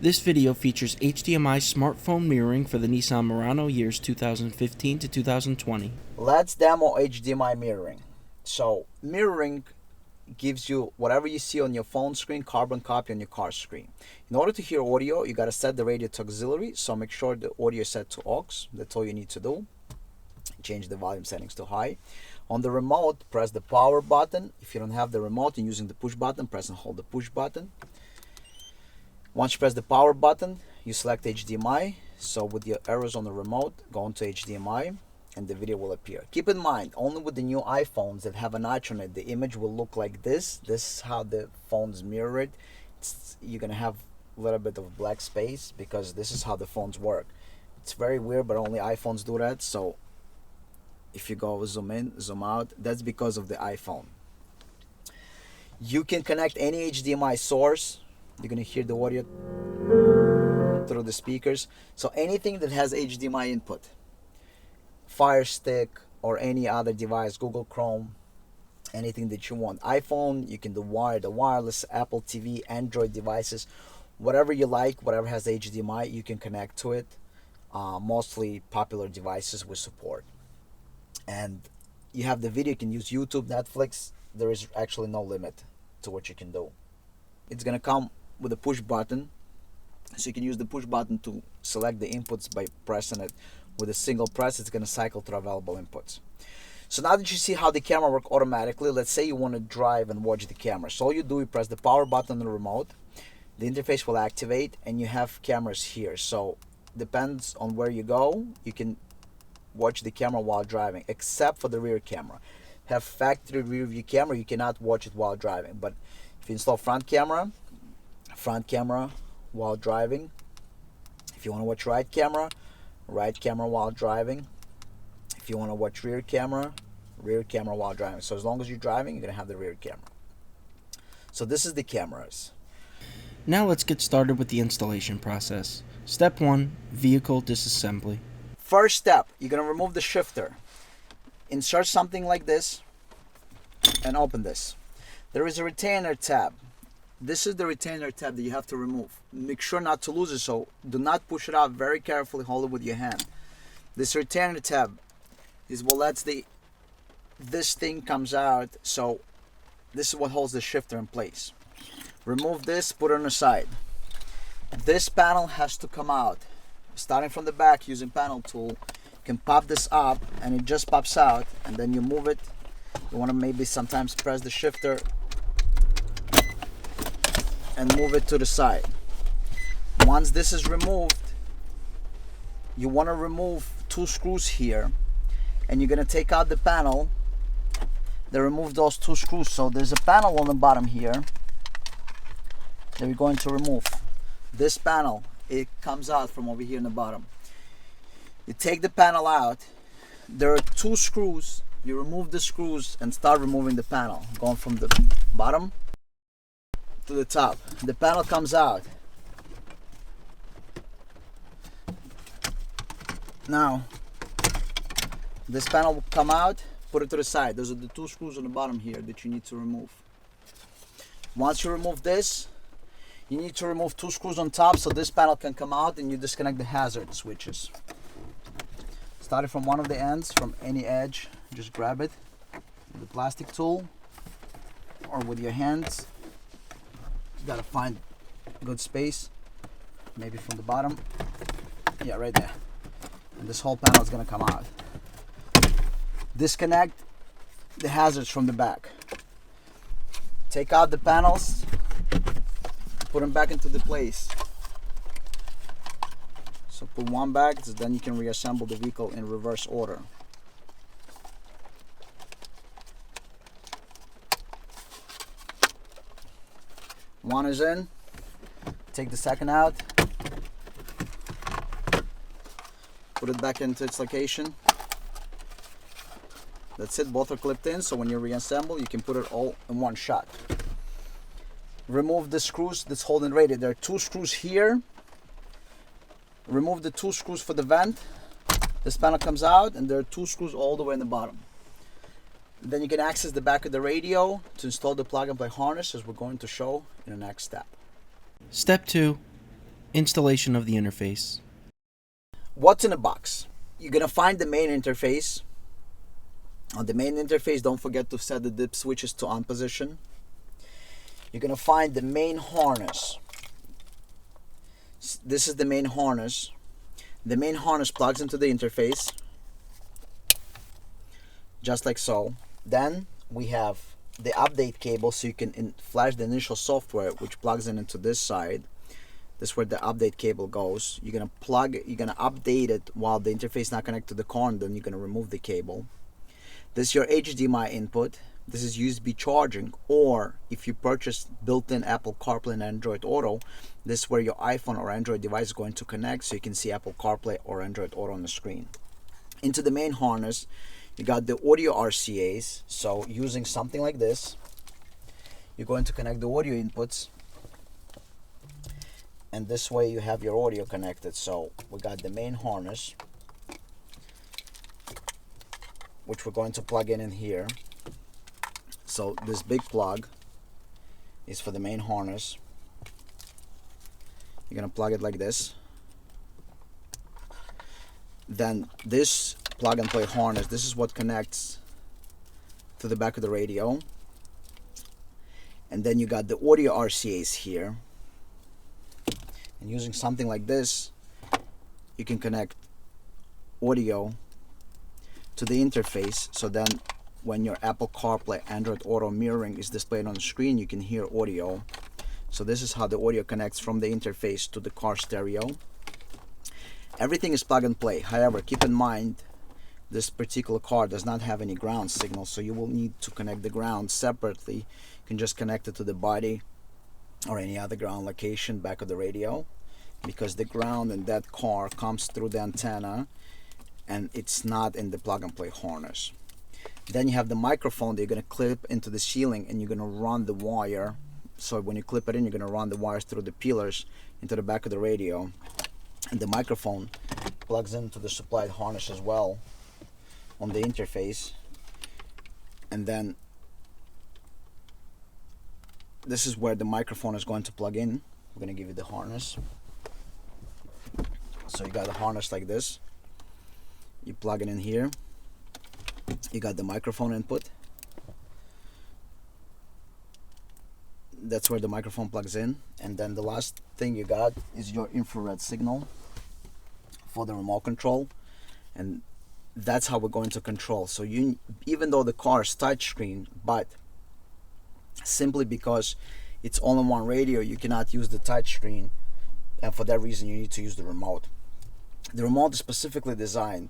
This video features HDMI smartphone mirroring for the Nissan Murano years 2015 to 2020. Let's demo HDMI mirroring. So mirroring gives you whatever you see on your phone screen, carbon copy on your car screen. In order to hear audio, you got to set the radio to auxiliary, so make sure the audio is set to aux. That's all you need to do. Change the volume settings to high. On the remote, press the power button. If you don't have the remote and using the push button, press and hold the push button. Once you press the power button, you select HDMI. So with your arrows on the remote, go into HDMI and the video will appear. Keep in mind, only with the new iPhones that have a notch on it, the image will look like this. This is how the phones mirror it. You're going to have a little bit of black space because this is how the phones work. It's very weird, but only iPhones do that. So if you go zoom in, zoom out, that's because of the iPhone. You can connect any HDMI source. You're going to hear the audio through the speakers. So anything that has HDMI input, Fire Stick or any other device, Google Chrome, anything that you want. iPhone, you can do wired or wireless, Apple TV, Android devices, whatever you like, whatever has HDMI, you can connect to it. Mostly popular devices with support. And you have the video, you can use YouTube, Netflix. There is actually no limit to what you can do. It's going to come with a push button, so you can use the push button to select the inputs by pressing it. With a single press, it's going to cycle through available inputs. So now that you see how the camera works automatically, let's say you want to drive and watch the camera. So all you do, you press the power button on the remote, the interface will activate, and you have cameras here. So depends on where you go, you can watch the camera while driving, except for the rear camera. Have factory rear view camera, you cannot watch it while driving. But if you install front camera while driving. If you want to watch right camera while driving. If you want to watch rear camera while driving. So as long as you're driving, you're going to have the rear camera. So this is the cameras. Now let's get started with the installation process. Step 1, vehicle disassembly. First step, you're going to remove the shifter. Insert something like this and open this. There is a retainer tab. This is the retainer tab that you have to remove. Make sure not to lose it, so do not push it out. Very carefully, hold it with your hand. This retainer tab is what lets this thing comes out, so this is what holds the shifter in place. Remove this, put it on the side. This panel has to come out. Starting from the back using panel tool, you can pop this up and it just pops out, and then you move it. You want to maybe sometimes press the shifter and move it to the side. Once this is removed, you want to remove 2 screws here, and you're going to take out the panel that remove those 2 screws. So there's a panel on the bottom here that we're going to remove. This panel, it comes out from over here in the bottom. You take the panel out. There are 2 screws. You remove the screws and start removing the panel, going from the bottom to the top. The panel comes out. Now this panel will come out, put it to the side. Those are the 2 screws on the bottom here that you need to remove. Once you remove this, you need to remove 2 screws on top so this panel can come out, and you disconnect the hazard switches. Starting from one of the ends, from any edge, just grab it with the plastic tool or with your hands. You gotta find good space, maybe from the bottom. Yeah, right there. And this whole panel is gonna come out. Disconnect the hazards from the back. Take out the panels, put them back into the place. So put one back, so then you can reassemble the vehicle in reverse order. One is in. Take the second out. Put it back into its location. That's it, both are clipped in, so when you reassemble, you can put it all in one shot. Remove the screws that's holding radio. There are 2 screws here. Remove the 2 screws for the vent. This panel comes out, and there are 2 screws all the way in the bottom. Then you can access the back of the radio to install the plug and play harness, as we're going to show in the next step. Step 2, Installation of the interface. What's in the box? You're gonna find the main interface. On the main interface, don't forget to set the dip switches to on position. You're gonna find the main harness. This is the main harness. The main harness plugs into the interface, just like so. Then we have the update cable, so you can flash the initial software, which plugs into this side. This is where the update cable goes. You're gonna update it while the interface is not connected to the car, and then you're gonna remove the cable. This is your HDMI input. This is USB charging, or if you purchase built-in Apple CarPlay and Android Auto, this is where your iPhone or Android device is going to connect, so you can see Apple CarPlay or Android Auto on the screen. Into the main harness, you got the audio RCAs. So using something like this, you're going to connect the audio inputs, and this way you have your audio connected. So we got the main harness, which we're going to plug in here. So this big plug is for the main harness. You're gonna plug it like this. Then this plug and play harness, this is what connects to the back of the radio. And then you got the audio RCAs here. And using something like this, you can connect audio to the interface, so then when your Apple CarPlay Android Auto mirroring is displayed on the screen, you can hear audio. So this is how the audio connects from the interface to the car stereo. Everything is plug and play. However, keep in mind, this particular car does not have any ground signal, so you will need to connect the ground separately. You can just connect it to the body or any other ground location back of the radio, because the ground in that car comes through the antenna and it's not in the plug and play harness. Then you have the microphone that you're going to clip into the ceiling, and you're going to run the wire. So when you clip it in, you're going to run the wires through the pillars into the back of the radio. And the microphone plugs into the supplied harness as well on the interface. And then this is where the microphone is going to plug in. We're going to give you the harness. So you got the harness like this. You plug it in here. You got the microphone input. That's where the microphone plugs in. And then the last thing you got is your infrared signal for the remote control. And that's how we're going to control. So even though the car is touchscreen, but simply because it's all-in-one radio, you cannot use the touchscreen, and for that reason you need to use the remote. The remote is specifically designed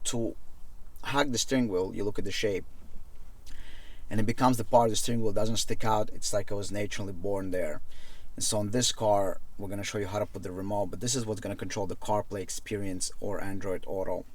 to hug the steering wheel. You look at the shape, and it becomes the part of the steering wheel. It doesn't stick out. It's like it was naturally born there. And so on this car, we're going to show you how to put the remote, but this is what's going to control the CarPlay experience or Android Auto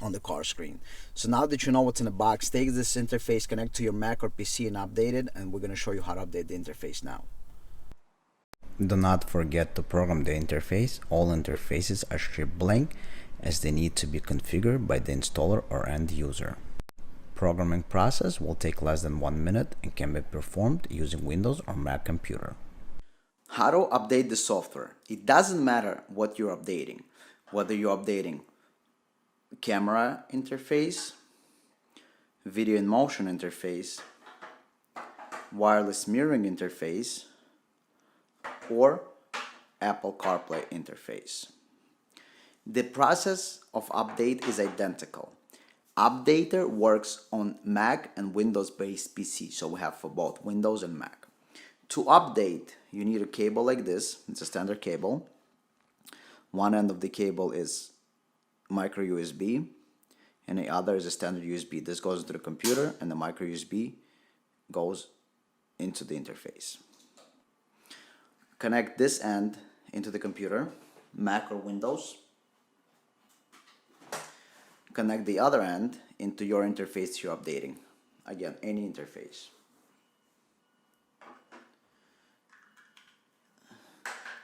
on the car screen. So now that you know what's in the box, take this interface, connect to your Mac or PC and update it, and we're going to show you how to update the interface now. Do not forget to program the interface. All interfaces are shipped blank, as they need to be configured by the installer or end user. Programming process will take less than 1 minute and can be performed using Windows or Mac computer. How to update the software. It doesn't matter what you're updating, whether you're updating camera interface, video in motion interface, wireless mirroring interface, or Apple CarPlay interface. The process of update is identical. Updater works on Mac and Windows-based PC, so we have for both Windows and Mac. To update, you need a cable like this. It's a standard cable. One end of the cable is micro USB, and the other is a standard USB. This goes into the computer, and the micro USB goes into the interface. Connect this end into the computer, Mac or Windows. Connect the other end into your interface you're updating. Again, any interface.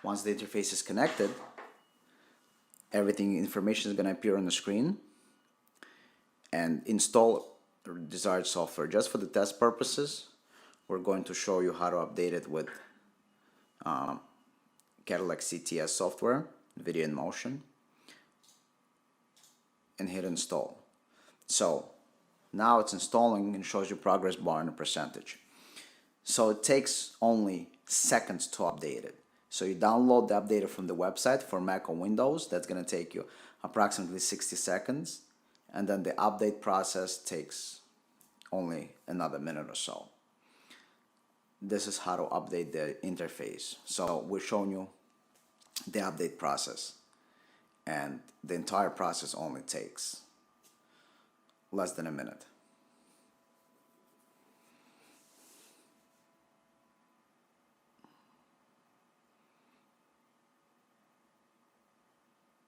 Once the interface is connected, information is going to appear on the screen, and install desired software. Just for the test purposes, we're going to show you how to update it with Cadillac CTS software, video in motion, and hit install. So now it's installing and shows you progress bar and a percentage. So it takes only seconds to update it. So you download the updater from the website for Mac or Windows. That's going to take you approximately 60 seconds. And then the update process takes only another minute or so. This is how to update the interface. So we're showing you the update process. And the entire process only takes less than a minute.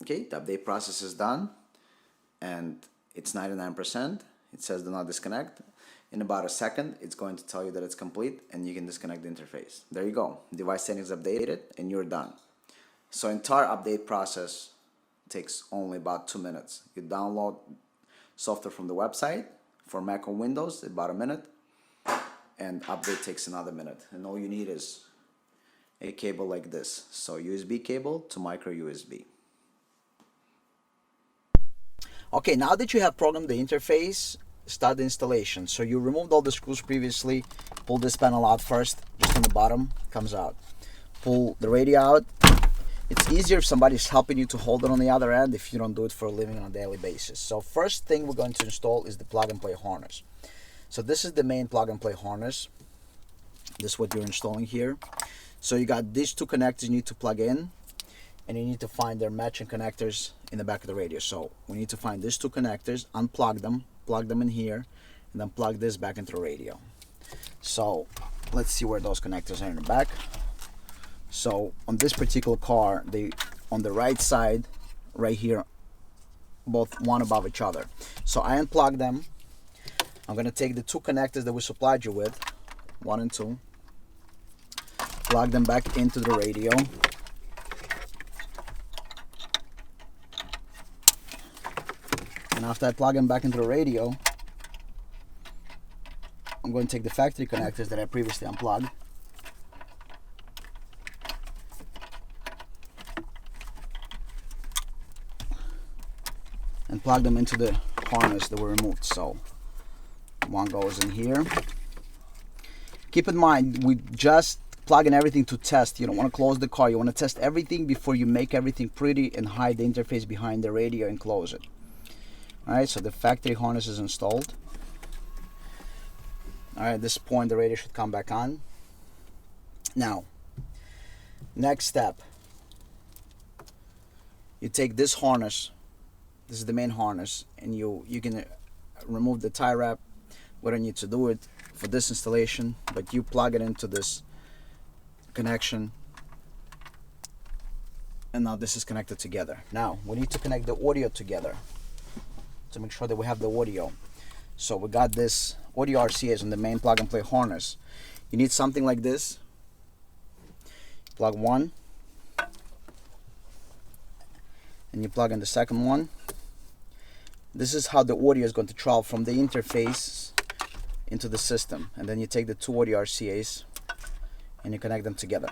Okay, the update process is done and it's 99%. It says do not disconnect. In about a second, it's going to tell you that it's complete and you can disconnect the interface. There you go. Device settings updated and you're done. So entire update process takes only about 2 minutes. You download software from the website for Mac or Windows, about a minute, and update takes another minute. And all you need is a cable like this. So USB cable to micro USB. Okay, now that you have programmed the interface, start the installation. So you removed all the screws previously. Pull this panel out first, just on the bottom, comes out. Pull the radio out. It's easier if somebody's helping you to hold it on the other end if you don't do it for a living on a daily basis. So first thing we're going to install is the plug and play harness. So this is the main plug and play harness. This is what you're installing here. So you got these two connectors you need to plug in, and you need to find their matching connectors in the back of the radio. So we need to find these two connectors, unplug them, plug them in here, and then plug this back into the radio. So let's see where those connectors are in the back. So on this particular car, they on the right side, right here, both one above each other. So I unplug them. I'm gonna take the two connectors that we supplied you with, 1 and 2, plug them back into the radio. And after I plug them back into the radio, I'm going to take the factory connectors that I previously unplugged, and plug them into the harness that were removed. So one goes in here. Keep in mind, we just plug in everything to test. You don't want to close the car. You want to test everything before you make everything pretty and hide the interface behind the radio and close it. Alright, so the factory harness is installed. Alright, at this point the radio should come back on. Now, next step. You take this harness, this is the main harness, and you can remove the tie wrap. We don't need to do it for this installation, but you plug it into this connection, and now this is connected together. Now we need to connect the audio together to make sure that we have the audio. So we got this audio RCAs on the main plug and play harness. You need something like this. Plug one, and you plug in the second one. This is how the audio is going to travel from the interface into the system, and then you take the two audio RCAs and you connect them together.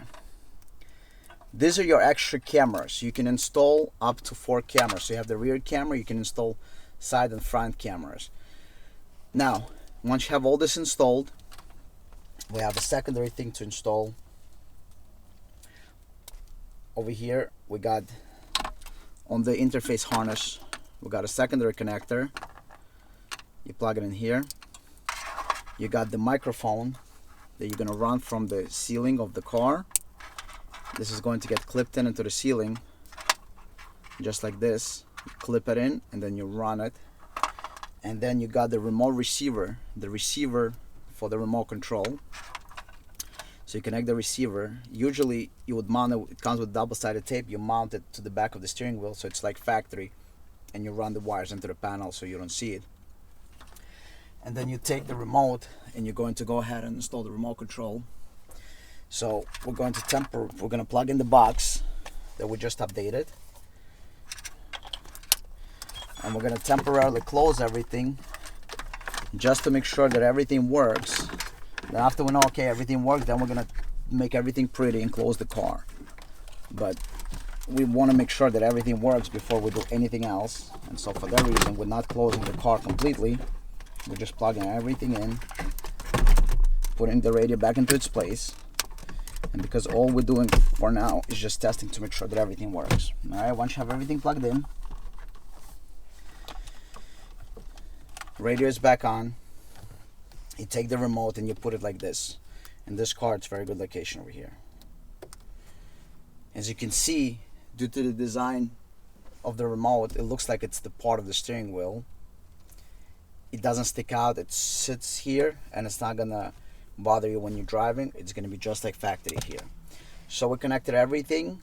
These are your extra cameras. You can install up to 4 cameras. So you have the rear camera, you can install side and front cameras. Now, once you have all this installed, we have a secondary thing to install. Over here, we got on the interface harness, we got a secondary connector. You plug it in here. You got the microphone that you're going to run from the ceiling of the car. This is going to get clipped into the ceiling just like this. You clip it in and then you run it. And then you got the remote receiver, the receiver for the remote control. So you connect the receiver. Usually you would mount it, it comes with double-sided tape. You mount it to the back of the steering wheel so it's like factory, and you run the wires into the panel so you don't see it. And then you take the remote and you're going to go ahead and install the remote control. So we're going to plug in the box that we just updated, and we're going to temporarily close everything just to make sure that everything works. Then after we know, okay, everything works, then we're going to make everything pretty and close the car. but we want to make sure that everything works before we do anything else. And so for that reason, we're not closing the car completely. We're just plugging everything in, putting the radio back into its place. And because all we're doing for now is just testing to make sure that everything works. All right, once you have everything plugged in, radio is back on. You take the remote and you put it like this. In this car, it's a very good location over here. As you can see, due to the design of the remote, it looks like it's the part of the steering wheel. It doesn't stick out, it sits here, and it's not gonna bother you when you're driving. It's gonna be just like factory here. So we connected everything.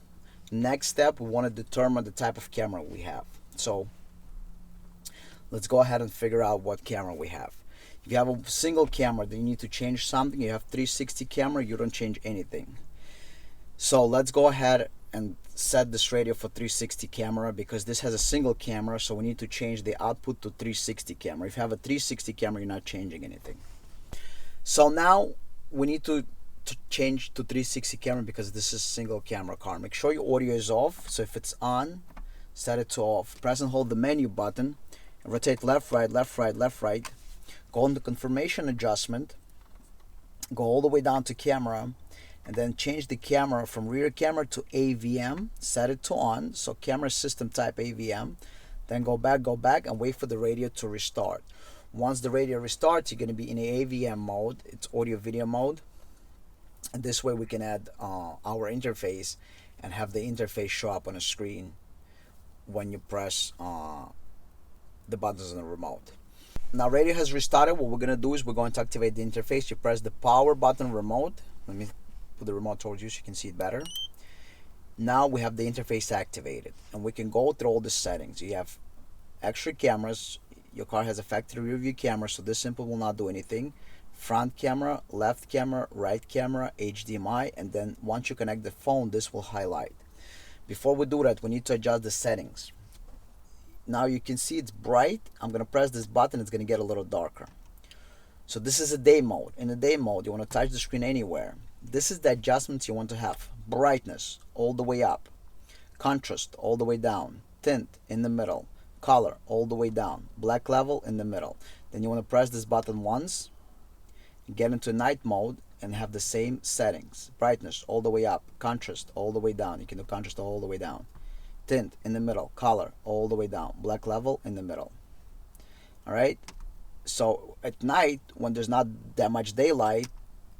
Next step, we want to determine the type of camera we have. So let's go ahead and figure out what camera we have. If you have a single camera, then you need to change something. You have 360 camera, you don't change anything. So let's go ahead and set this radio for 360 camera, because this has a single camera, so we need to change the output to 360 camera. If you have a 360 camera, you're not changing anything. So now we need to change to 360 camera because this is a single camera car. Make sure your audio is off. So if it's on, set it to off. Press and hold the menu button, rotate left, right, left, right, left, right. Go into confirmation adjustment, go all the way down to camera, and then change the camera from rear camera to AVM, set it to on, so camera system type AVM, then go back and wait for the radio to restart. Once the radio restarts, you're going to be in a AVM mode, it's audio video mode, and this way we can add our interface and have the interface show up on a screen when you press the buttons on the remote. Now radio has restarted. What we're going to do is we're going to activate the interface. You press the power button remote. Let me put the remote towards you so you can see it better. Now we have the interface activated, and we can go through all the settings. You have extra cameras. Your car has a factory rear view camera, so this simple will not do anything. Front camera, left camera, right camera, HDMI, and then once you connect the phone, this will highlight. Before we do that, we need to adjust the settings. Now you can see it's bright. I'm going to press this button, it's going to get a little darker. So this is a day mode. In the day mode, you want to touch the screen anywhere. This is the adjustments you want to have. Brightness all the way up, contrast all the way down, tint in the middle, color all the way down, black level in the middle. Then you want to press this button once, get into night mode, and have the same settings. Brightness all the way up, contrast all the way down. You can do contrast all the way down, tint in the middle, color all the way down, black level in the middle. Alright, so at night when there's not that much daylight,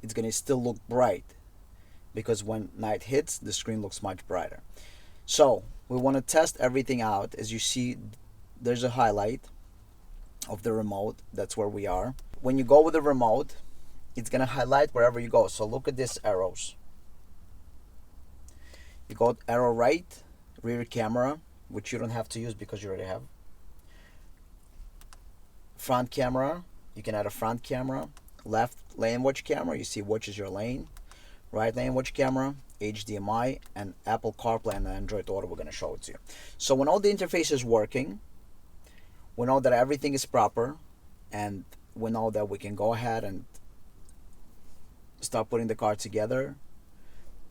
it's going to still look bright, because when night hits, the screen looks much brighter. So we want to test everything out. As you see, there's a highlight of the remote. That's where we are. When you go with the remote, it's going to highlight wherever you go. So look at these arrows. You go arrow right, rear camera, which you don't have to use because you already have. Front camera, you can add a front camera. Left lane watch camera, you see watches your lane. Right lane watch camera, HDMI, and Apple CarPlay and Android Auto. We're going to show it to you. So when all the interface is working, we know that everything is proper, and we know that we can go ahead and start putting the car together.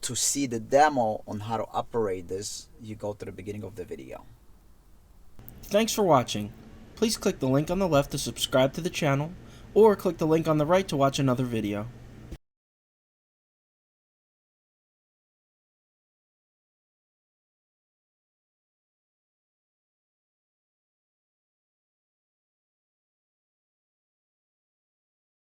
To see the demo on how to operate this, you go to the beginning of the video. Thanks for watching. Please click the link on the left to subscribe to the channel, or click the link on the right to watch another video.